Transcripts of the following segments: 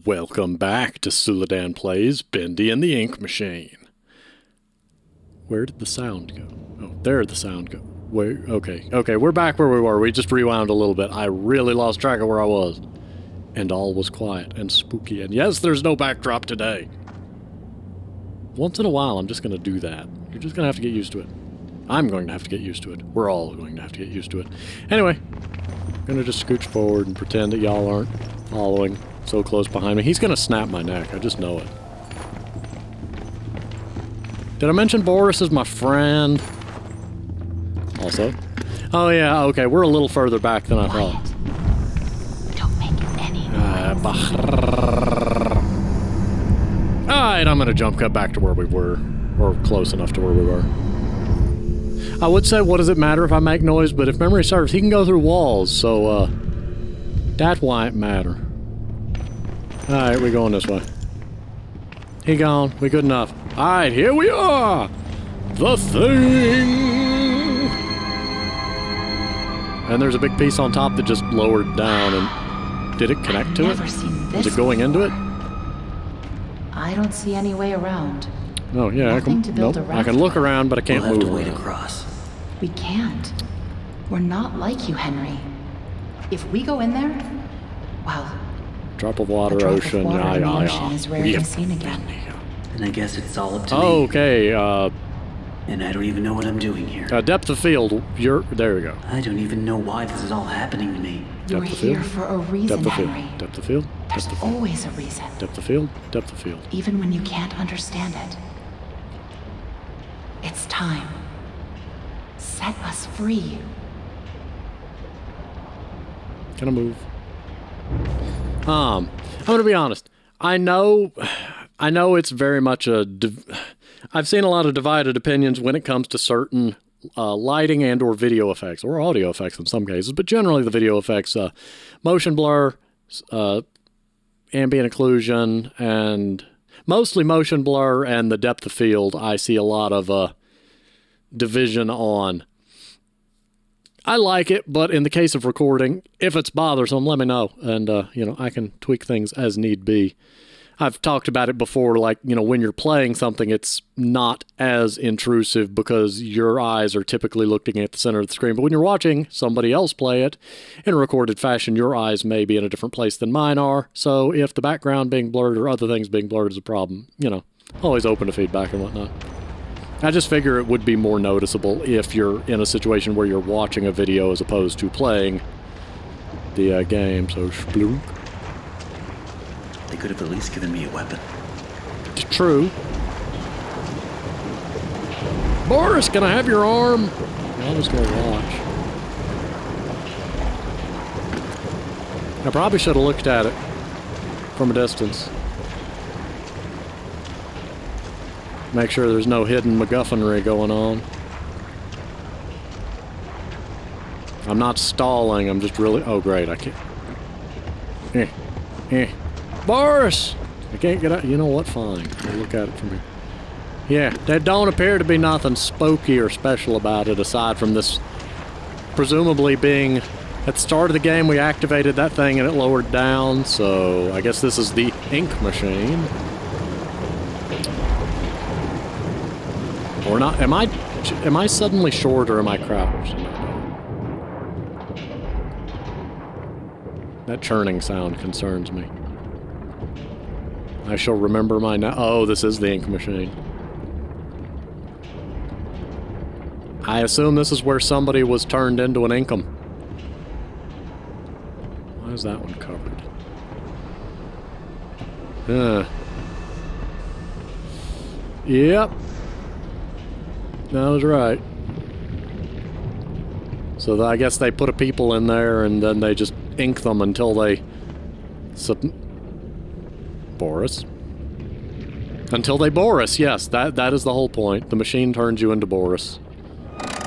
Welcome back to Suladan Plays Bendy and the Ink Machine. Where did the sound go? Oh, there the sound go. Wait, okay, we're back where we were. We just rewound a little bit. I really lost track of where I was. And all was quiet and spooky. And yes, there's no backdrop today. Once in a while, I'm just going to do that. You're just going to have to get used to it. I'm going to have to get used to it. We're all going to have to get used to it. Anyway, I'm going to just scooch forward and pretend that y'all aren't following so close behind me. He's going to snap my neck. I just know it. Did I mention Boris is my friend? Also. Oh yeah, okay, we're a little further back than I thought. Don't make any noise. Alright, I'm going to jump cut back to where we were. Or close enough to where we were. I would say, what does it matter if I make noise? But if memory serves, he can go through walls, so, that's why it matter. Alright, we're going this way. He gone. We good enough. Alright, here we are! The thing! And there's a big piece on top that just lowered down and... Did it connect to it? Is it going into it? I don't see any way around. Oh, yeah, I can, nope, I can look around, but I can't move. We'll have to wade across. We can't. We're not like you, Henry. If we go in there, well... Drop of water, ocean, ocean is rarely seen again. And I guess it's all up to me. Okay, And I don't even know what I'm doing here. depth of field, there we go. I don't even know why this is all happening to me. You're here for a reason, Depth of field. Henry. Depth of field. There's Depth of field. always a reason. Depth of field. Depth of field. Even when you can't understand it. It's time. Set us free. Can I move? I'm gonna be honest. I know it's very much I've seen a lot of divided opinions when it comes to certain lighting and or video effects, or audio effects in some cases, but generally the video effects, motion blur, ambient occlusion, and mostly motion blur and the depth of field. I see a lot of division on. I like it, but in the case of recording, if it's bothersome, let me know, and I can tweak things as need be. I've talked about it before, like, when you're playing something, it's not as intrusive because your eyes are typically looking at the center of the screen. But when you're watching somebody else play it in a recorded fashion, your eyes may be in a different place than mine are. So if the background being blurred or other things being blurred is a problem, always open to feedback and whatnot. I just figure it would be more noticeable if you're in a situation where you're watching a video as opposed to playing the game. So, splunk. They could have at least given me a weapon. True. Boris, can I have your arm? I'm just gonna watch. I probably should have looked at it from a distance. Make sure there's no hidden MacGuffinry going on. I'm not stalling, I'm just really... Oh, great, I can't... Boris! I can't get out. You know what? Fine. We'll look at it from here. Yeah, there don't appear to be nothing spooky or special about it aside from this presumably being... At the start of the game, we activated that thing and it lowered down, so I guess this is the ink machine. Or not. Am I suddenly short or am I crouched? That churning sound concerns me. I shall remember my oh, this is the ink machine. I assume this is where somebody was turned into an inkum. Why is that one covered? Yep. That was right. So I guess they put a people in there and then they just ink them until they... Boris. Until they Boris, yes, that is the whole point. The machine turns you into Boris.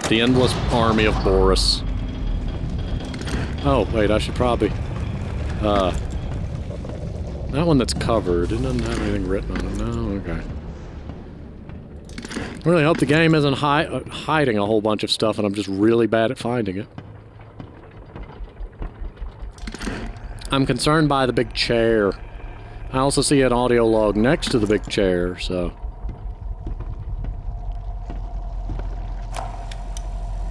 The endless army of Boris. Oh, wait, I should probably... that one that's covered, it doesn't have anything written on it. No, okay. I really hope the game isn't hiding a whole bunch of stuff and I'm just really bad at finding it. I'm concerned by the big chair. I also see an audio log next to the big chair, so...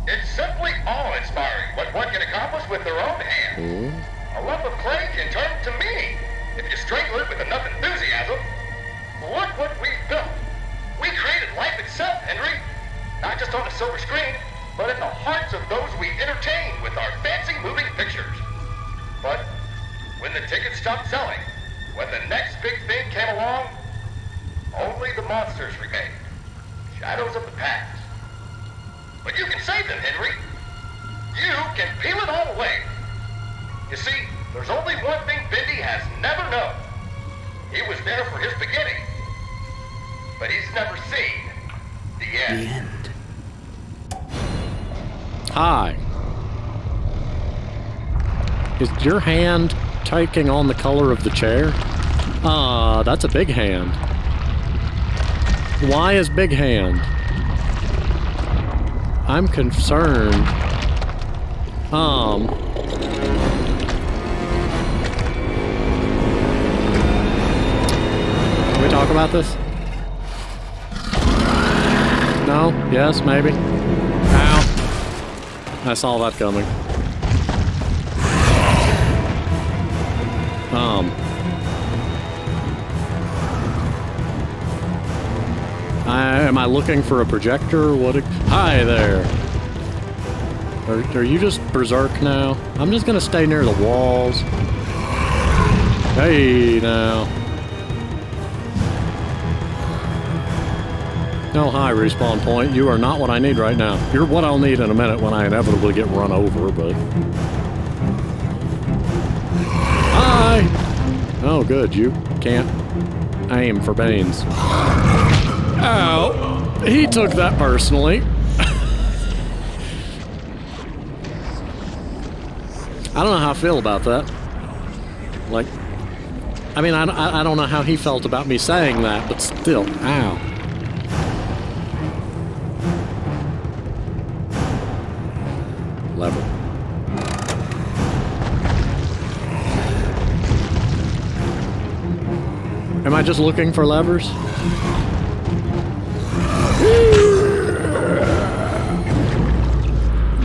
It's simply awe-inspiring what one can accomplish with their own hands. Ooh. A lump of clay can turn to meaning if you strangle it with enough enthusiasm. Look what we've built. We created life itself, Henry. Not just on a silver screen, but in the hearts of those we entertain with our fancy moving pictures. But when the tickets stopped selling, when the next big thing came along, only the monsters remained. Shadows of the past. But you can save them, Henry. You can peel it all away. You see, there's only one thing Bendy has never known. He was there for his beginning, but he's never seen the end. The end. Hi. Is your hand taking on the color of the chair? That's a big hand. Why is big hand? I'm concerned. Can we talk about this? No? Yes? Maybe? Ow. I saw that coming. Am I looking for a projector? Hi there. Are you just berserk now? I'm just gonna stay near the walls. Hey now. No, hi, respawn point. You are not what I need right now. You're what I'll need in a minute when I inevitably get run over, but... Hi! Oh, good. You can't aim for Banes. Ow! He took that personally. I don't know how I feel about that. Like, I mean, I don't know how he felt about me saying that, but still, ow. Lever. Am I just looking for levers?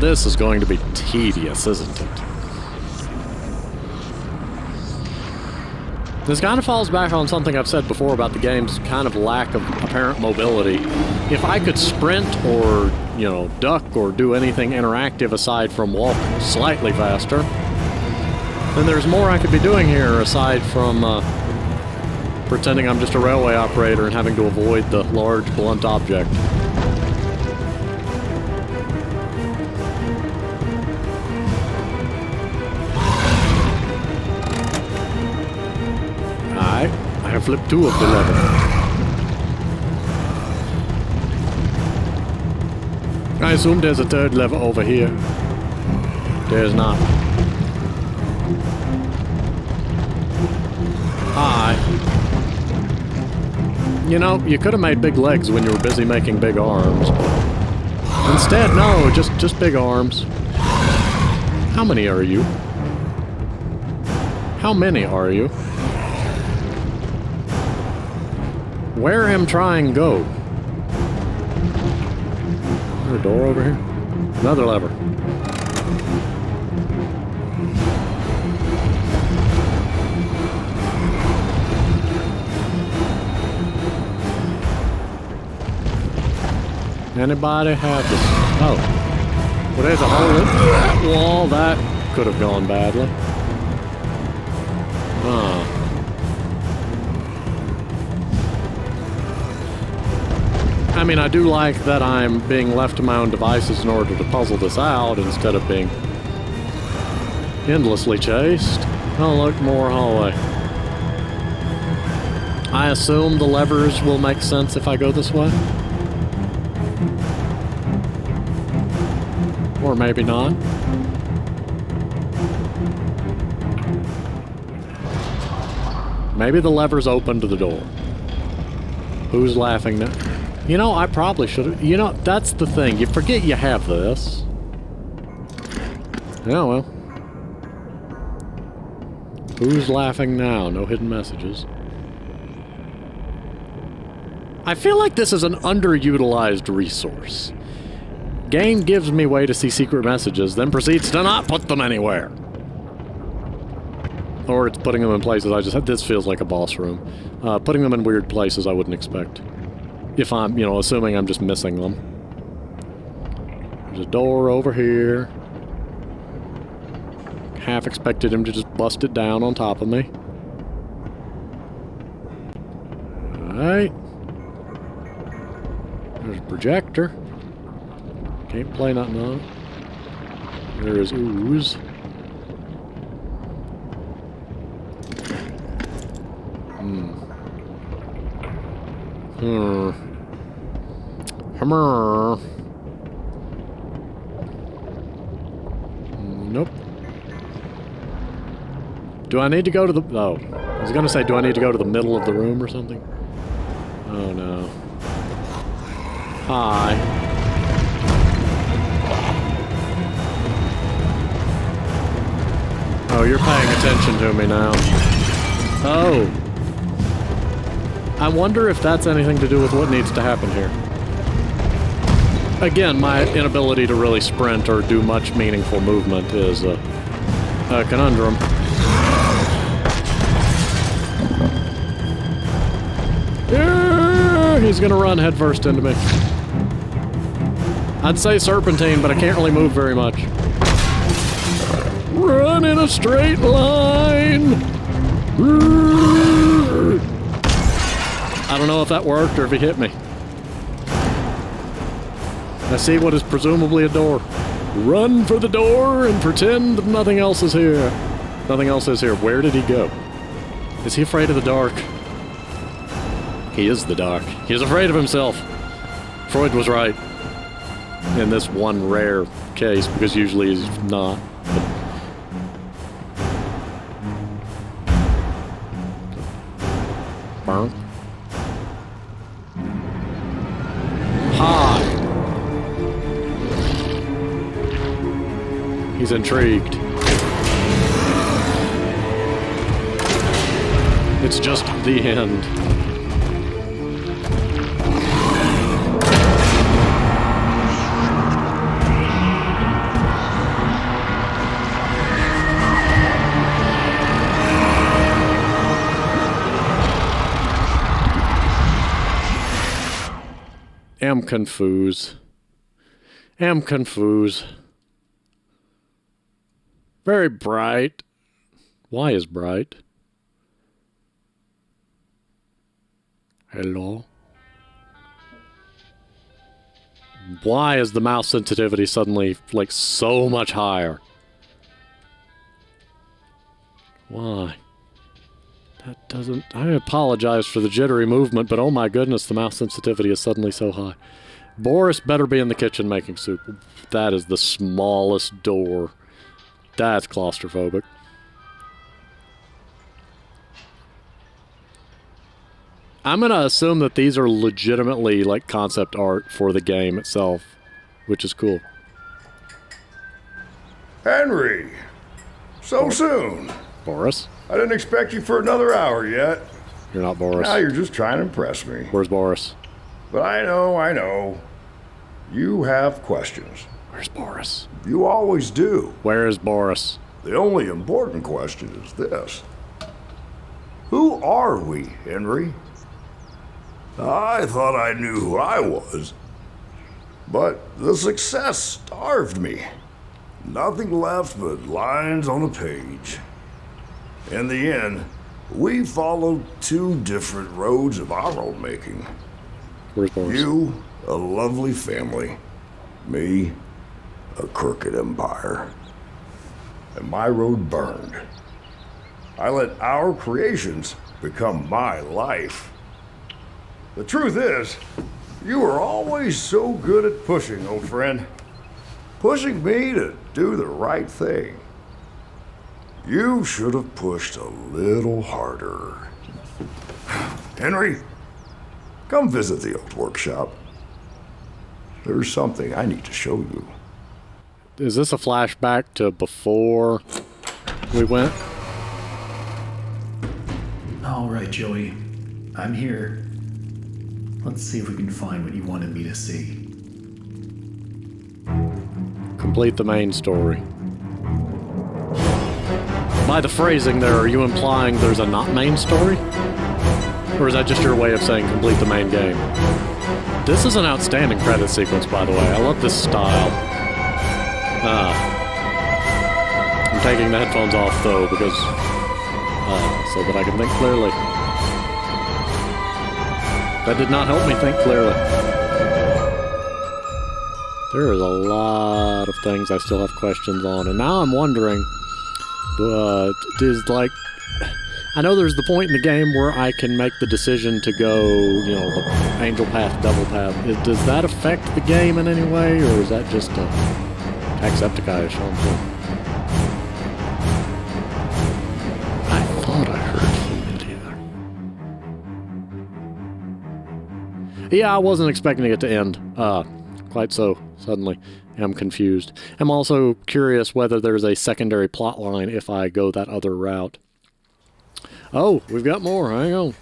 This is going to be tedious, isn't it? This kind of falls back on something I've said before about the game's kind of lack of apparent mobility. If I could sprint or, you know, duck or do anything interactive aside from walk slightly faster, then there's more I could be doing here aside from pretending I'm just a railway operator and having to avoid the large, blunt object. I have flipped 2 of the lever. I assume there's a 3rd lever over here. There's not. Hi. You know, you could have made big legs when you were busy making big arms. Instead, no, just big arms. How many are you? How many are you? Where am trying go? Is there a door over here? Another lever. Anybody have this? Oh. Well, there's a hole in that wall. That could have gone badly. I mean, I do like that I'm being left to my own devices in order to puzzle this out instead of being endlessly chased. Oh, look, more hallway. I assume the levers will make sense if I go this way. Or maybe not. Maybe the levers open to the door. Who's laughing now? You know, I probably should have... You know, that's the thing. You forget you have this. Oh, well. Who's laughing now? No hidden messages. I feel like this is an underutilized resource. Game gives me way to see secret messages, then proceeds to not put them anywhere. Or it's putting them in places I just... This feels like a boss room. Putting them in weird places I wouldn't expect. If I'm, you know, assuming I'm just missing them. There's a door over here. Half expected him to just bust it down on top of me. Alright. There's a projector. Can't play nothing on it. There is ooze. Hammer. Nope. Do I need to go to the... Oh. I was gonna say, do I need to go to the middle of the room or something? Oh no. Hi. Oh, you're paying attention to me now. Oh. I wonder if that's anything to do with what needs to happen here. Again, my inability to really sprint or do much meaningful movement is a conundrum. Yeah, he's gonna run headfirst into me. I'd say serpentine, but I can't really move very much. Run in a straight line! I don't know if that worked or if he hit me. I see what is presumably a door. Run for the door and pretend that nothing else is here. Nothing else is here. Where did he go? Is he afraid of the dark? He is the dark. He is afraid of himself. Freud was right. In this one rare case, because usually he's not. Burn. Hi. He's intrigued. It's just the end. Am confused. Am confused. Very bright. Why is bright? Hello? Why is the mouse sensitivity suddenly, like, so much higher? Why? That doesn't... I apologize for the jittery movement, but oh my goodness, the mouse sensitivity is suddenly so high. Boris better be in the kitchen making soup. That is the smallest door. That's claustrophobic. I'm gonna assume that these are legitimately, like, concept art for the game itself, which is cool. Henry! So soon! Boris? I didn't expect you for another hour yet. You're not Boris. Now you're just trying to impress me. Where's Boris? But I know. You have questions. Where's Boris? You always do. Where is Boris? The only important question is this. Who are we, Henry? I thought I knew who I was. But the success starved me. Nothing left but lines on a page. In the end, we followed two different roads of our own making. Where's Boris? You, a lovely family. Me, a crooked empire. And my road burned. I let our creations become my life. The truth is, you were always so good at pushing, old friend. Pushing me to do the right thing. You should have pushed a little harder. Henry, come visit the old workshop. There's something I need to show you. Is this a flashback to before we went? All right, Joey. I'm here. Let's see if we can find what you wanted me to see. Complete the main story. By the phrasing there, are you implying there's a not main story? Or is that just your way of saying complete the main game? This is an outstanding credit sequence, by the way. I love this style. I'm taking the headphones off, though, because... so that I can think clearly. That did not help me think clearly. There is a lot of things I still have questions on, and now I'm wondering... I know there's the point in the game where I can make the decision to go, the angel path, devil path. Does that affect the game in any way, or is that just a Jacksepticeye-ish something? I thought I heard from Bendy there. Yeah, I wasn't expecting it to end quite so suddenly. I'm confused. I'm also curious whether there's a secondary plot line if I go that other route. Oh, we've got more. Hang on.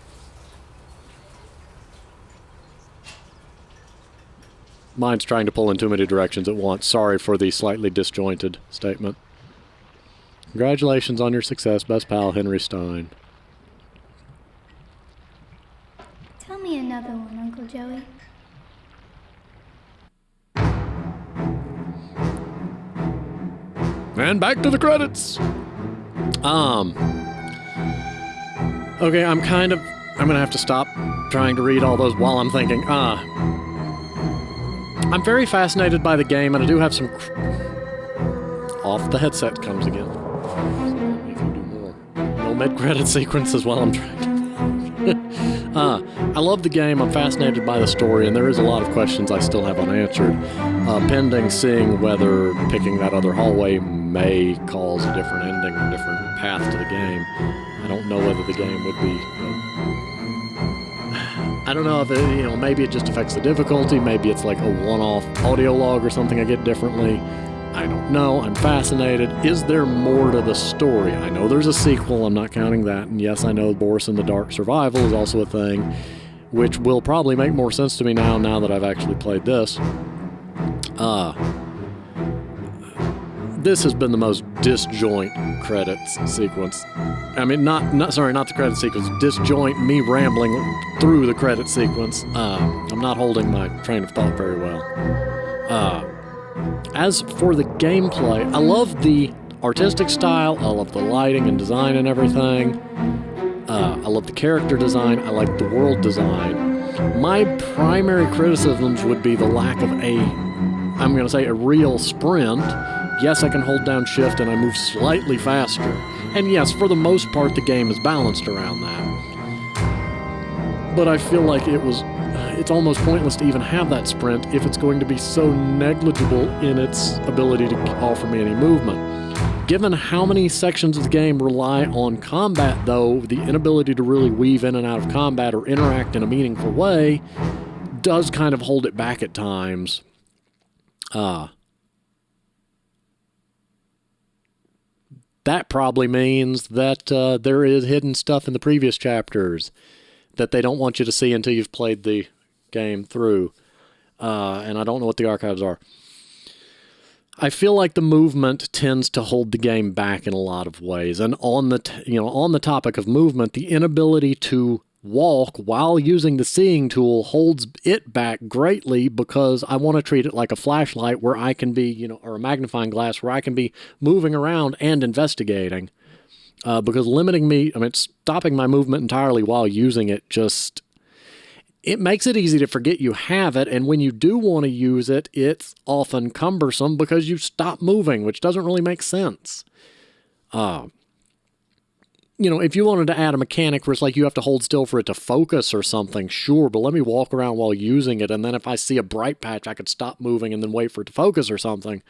Mine's trying to pull in too many directions at once. Sorry for the slightly disjointed statement. Congratulations on your success, best pal, Henry Stein. Tell me another one, Uncle Joey. And back to the credits. Okay, I'm gonna have to stop trying to read all those while I'm thinking. I'm very fascinated by the game, and I do have some... Off the headset comes again. No mid-credit sequences while I'm trying to... I love the game, I'm fascinated by the story, and there is a lot of questions I still have unanswered, pending seeing whether picking that other hallway may cause a different ending or different path to the game. I don't know whether the game would be... I don't know if it, maybe it just affects the difficulty, maybe it's like a one-off audio log or something I get differently. I don't know. I'm fascinated. Is there more to the story? I know there's a sequel. I'm not counting that. And yes, I know Boris in the Dark Survival is also a thing, which will probably make more sense to me now that I've actually played this. This has been the most disjoint credits sequence. I mean, not the credit sequence. Disjoint me rambling through the credit sequence. I'm not holding my train of thought very well. As for the gameplay, I love the artistic style, I love the lighting and design and everything. I love the character design, I like the world design. My primary criticisms would be the lack of a real sprint. Yes, I can hold down shift and I move slightly faster. And yes, for the most part, the game is balanced around that. But I feel like it's almost pointless to even have that sprint if it's going to be so negligible in its ability to offer me any movement. Given how many sections of the game rely on combat, though, the inability to really weave in and out of combat or interact in a meaningful way does kind of hold it back at times. That probably means that there is hidden stuff in the previous chapters that they don't want you to see until you've played the game through. And I don't know what the archives are. I feel like the movement tends to hold the game back in a lot of ways. And on the topic of movement, the inability to walk while using the seeing tool holds it back greatly, because I want to treat it like a flashlight where I can be, or a magnifying glass where I can be moving around and investigating. Because stopping my movement entirely while using it it makes it easy to forget you have it, and when you do want to use it, it's often cumbersome because you stop moving, which doesn't really make sense. If you wanted to add a mechanic where it's like you have to hold still for it to focus or something, sure, but let me walk around while using it, and then if I see a bright patch, I could stop moving and then wait for it to focus or something.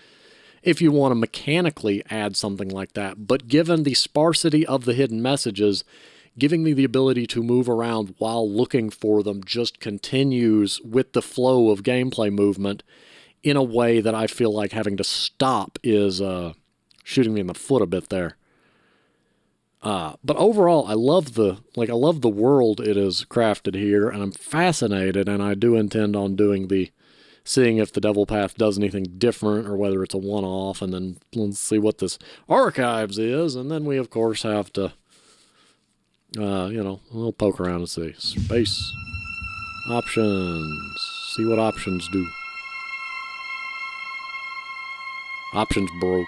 If you want to mechanically add something like that. But given the sparsity of the hidden messages, giving me the ability to move around while looking for them just continues with the flow of gameplay movement in a way that I feel like having to stop is shooting me in the foot a bit there. But overall, I love the world it is crafted here, and I'm fascinated, and I do intend on seeing if the Devil Path does anything different or whether it's a one-off, and then let's see what this Archives is, and then we, of course, have to, we'll poke around and see. Space. Options. See what options do. Options broke.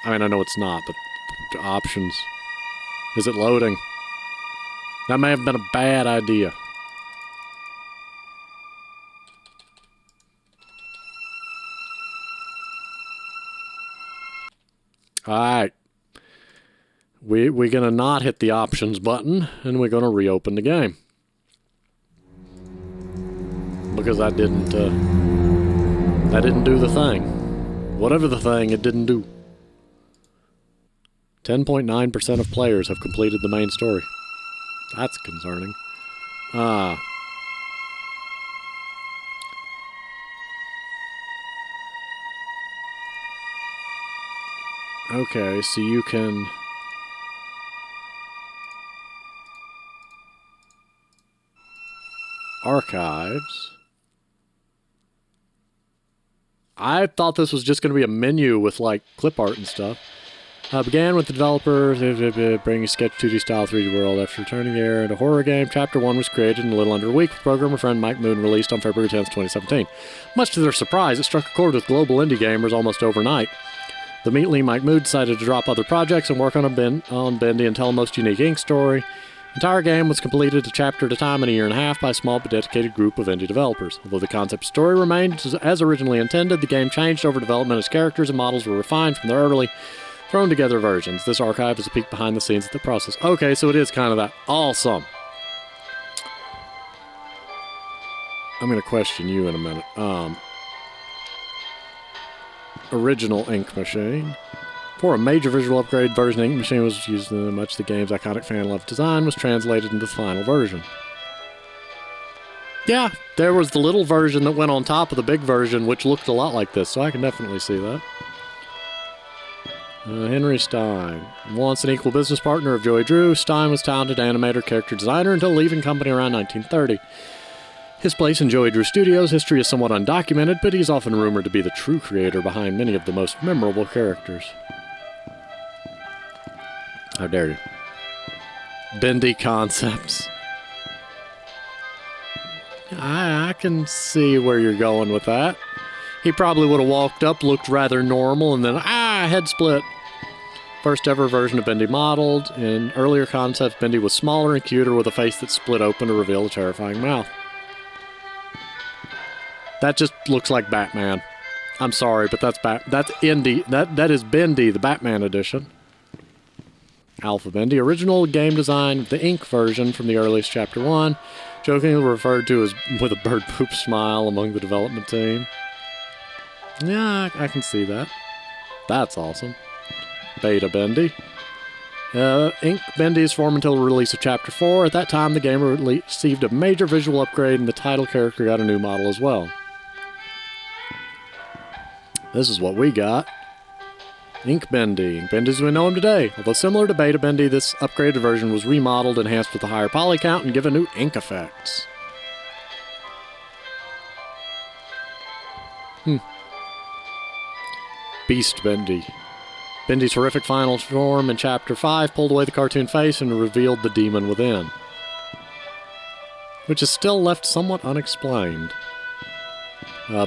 I mean, I know it's not, but options. Is it loading? That may have been a bad idea. Alright. We're going to not hit the options button, and we're going to reopen the game. Because that didn't do the thing. Whatever the thing, it didn't do. 10.9% of players have completed the main story. That's concerning. Okay, so you can... Archives. I thought this was just going to be a menu with, like, clip art and stuff. Began with the developers bringing a sketch 2D style 3D world. After returning there into a horror game, Chapter 1 was created in a little under a week with programmer friend Mike Moon, released on February 10th, 2017. Much to their surprise, it struck a chord with global indie gamers almost overnight. The immediately Mike Moon decided to drop other projects and work on Bendy and tell a most unique Ink story. The entire game was completed a chapter at a time in a year and a half by a small but dedicated group of indie developers. Although the concept story remained as originally intended, the game changed over development as characters and models were refined from their early, thrown together versions. This archive is a peek behind the scenes of the process. Okay, so it is kind of that. Awesome. I'm going to question you in a minute. Original Ink Machine. For a major visual upgrade, version Ink Machine was used in much the game's iconic fan-loved design was translated into the final version. Yeah, there was the little version that went on top of the big version, which looked a lot like this, so I can definitely see that. Henry Stein. Once an equal business partner of Joey Drew, Stein was talented animator, character designer until leaving company around 1930. His place in Joey Drew Studios' history is somewhat undocumented, but he's often rumored to be the true creator behind many of the most memorable characters. How dare you. Bendy concepts. I can see where you're going with that. He probably would have walked up, looked rather normal, and then, head split. First ever version of Bendy modeled. In earlier concepts, Bendy was smaller and cuter with a face that split open to reveal a terrifying mouth. That just looks like Batman. I'm sorry, but that's Indy. That is Bendy, the Batman edition. Alpha Bendy, original game design, the Ink version from the earliest Chapter 1, jokingly referred to as with a bird poop smile among the development team. Yeah, I can see that. That's awesome. Beta Bendy. Ink Bendy is formed until the release of Chapter 4. At that time, the game received a major visual upgrade and the title character got a new model as well. This is what we got. Ink Bendy. Ink Bendy as we know him today. Although similar to Beta Bendy, this upgraded version was remodeled, enhanced with a higher poly count, and given new ink effects. Beast Bendy. Bendy's horrific final form in Chapter 5 pulled away the cartoon face and revealed the demon within, which is still left somewhat unexplained.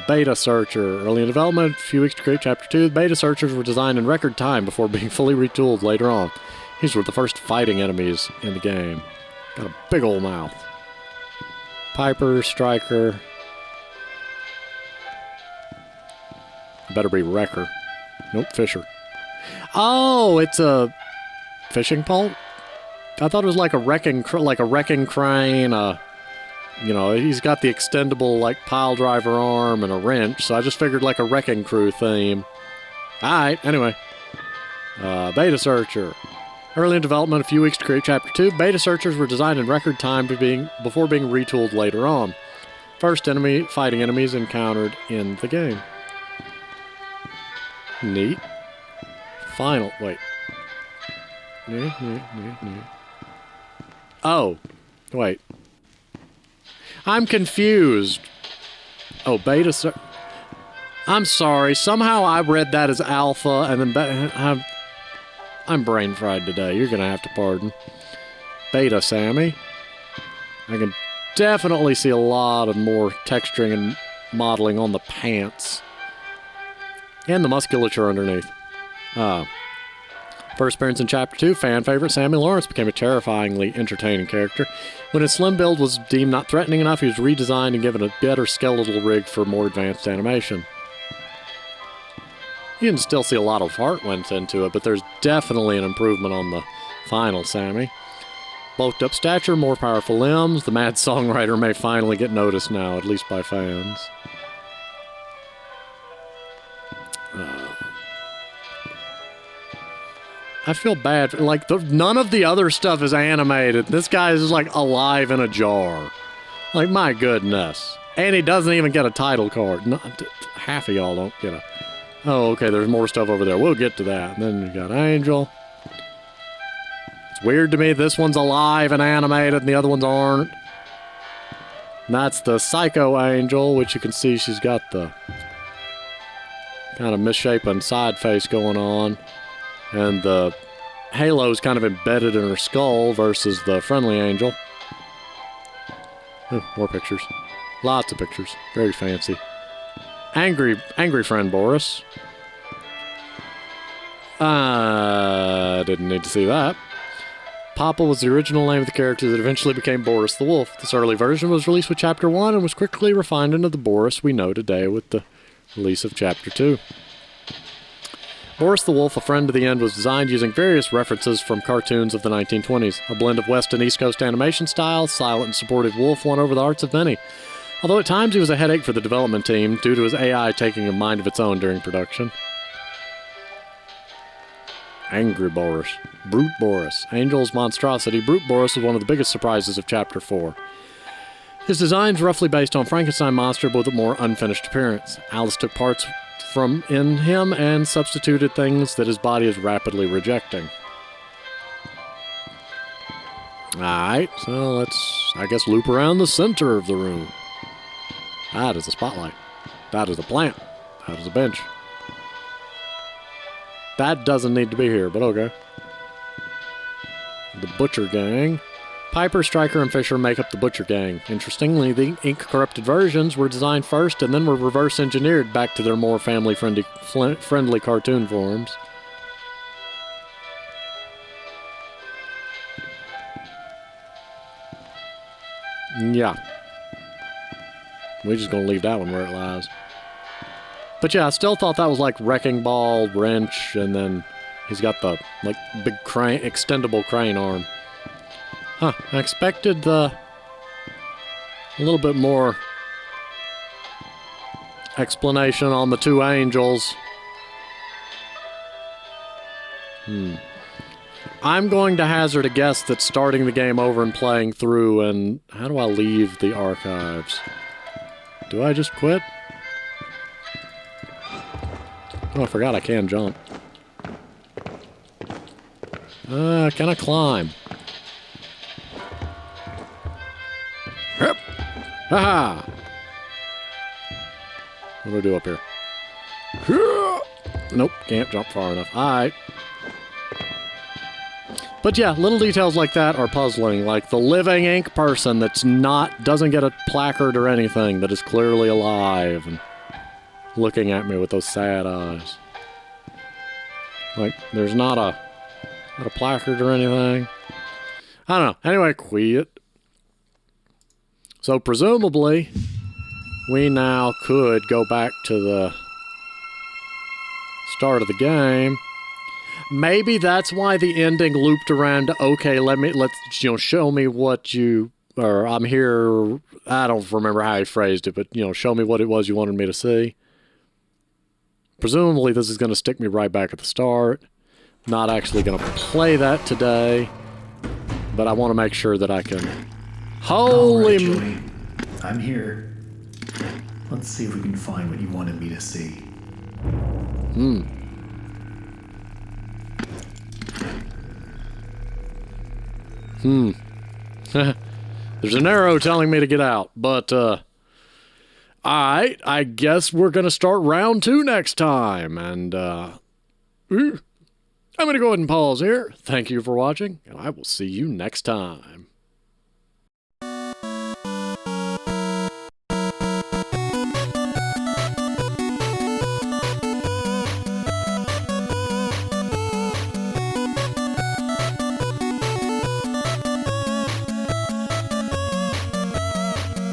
Beta Searcher. Early in development, a few weeks to create Chapter 2, the Beta Searchers were designed in record time before being fully retooled later on. These were the first fighting enemies in the game. Got a big old mouth. Piper, Striker. Better be Wrecker. Nope, Fisher. Oh, it's a fishing pole? I thought it was like a wrecking crane. He's got the extendable, like, pile driver arm and a wrench, so I just figured like a wrecking crew theme. Alright, anyway. Beta Searcher. Early in development, a few weeks to create Chapter 2, Beta Searchers were designed in record time before being retooled later on. First fighting enemies encountered in the game. Neat. Oh, wait. I'm confused. Oh, beta. I'm sorry. Somehow I read that as alpha, and then I'm brain fried today. You're gonna have to pardon. Beta, Sammy. I can definitely see a lot of more texturing and modeling on the pants. And the musculature underneath. First appearance in Chapter 2, fan favorite Sammy Lawrence became a terrifyingly entertaining character. When his slim build was deemed not threatening enough, he was redesigned and given a better skeletal rig for more advanced animation. You can still see a lot of heart went into it, but there's definitely an improvement on the final Sammy. Bulked up stature, more powerful limbs, the mad songwriter may finally get noticed now, at least by fans. I feel bad. Like, none of the other stuff is animated. This guy is just, like, alive in a jar. Like, my goodness. And he doesn't even get a title card. No, half of y'all don't get a... Oh, okay, there's more stuff over there. We'll get to that. And then you got Angel. It's weird to me this one's alive and animated and the other ones aren't. And that's the Psycho Angel, which you can see she's got the kind of misshapen side face going on. And the halo's kind of embedded in her skull versus the friendly angel. Ooh, more pictures. Lots of pictures. Very fancy. Angry friend Boris. Didn't need to see that. Papa was the original name of the character that eventually became Boris the Wolf. This early version was released with Chapter 1 and was quickly refined into the Boris we know today with the release of Chapter 2. Boris the Wolf, A Friend to the End, was designed using various references from cartoons of the 1920s. A blend of West and East Coast animation styles, silent and supportive Wolf won over the hearts of many. Although at times he was a headache for the development team due to his AI taking a mind of its own during production. Angry Boris. Brute Boris. Angel's monstrosity. Brute Boris was one of the biggest surprises of Chapter 4. His design's roughly based on Frankenstein monster but with a more unfinished appearance. Alice took parts from in him and substituted things that his body is rapidly rejecting. Alright, so let's, I guess, loop around the center of the room. That is a spotlight. That is a plant. That is a bench. That doesn't need to be here, but okay. The Butcher Gang. Piper, Stryker, and Fisher make up the Butcher Gang. Interestingly, the ink-corrupted versions were designed first and then were reverse-engineered back to their more family-friendly cartoon forms. Yeah. We're just gonna leave that one where it lies. But yeah, I still thought that was like Wrecking Ball, Wrench, and then he's got the, like, big crane, extendable crane arm. Huh, I expected a little bit more explanation on the two angels. I'm going to hazard a guess that starting the game over and playing through, and how do I leave the archives? Do I just quit? Oh, I forgot I can jump. Can I climb? Yep. Haha! What do I do up here? Nope, can't jump far enough. Alright. But yeah, little details like that are puzzling. Like the living ink person that's doesn't get a placard or anything, that is clearly alive and looking at me with those sad eyes. Like, there's not a placard or anything. I don't know. Anyway, quit. So presumably, we now could go back to the start of the game. Maybe that's why the ending looped around to, okay, let's show me what you, or I'm here, I don't remember how he phrased it, but, show me what it was you wanted me to see. Presumably this is going to stick me right back at the start. Not actually going to play that today, but I want to make sure that I can. Holy... All right, Joey. I'm here. Let's see if we can find what you wanted me to see. There's an arrow telling me to get out, but, alright, I guess we're gonna start round 2 next time, and, I'm gonna go ahead and pause here. Thank you for watching, and I will see you next time.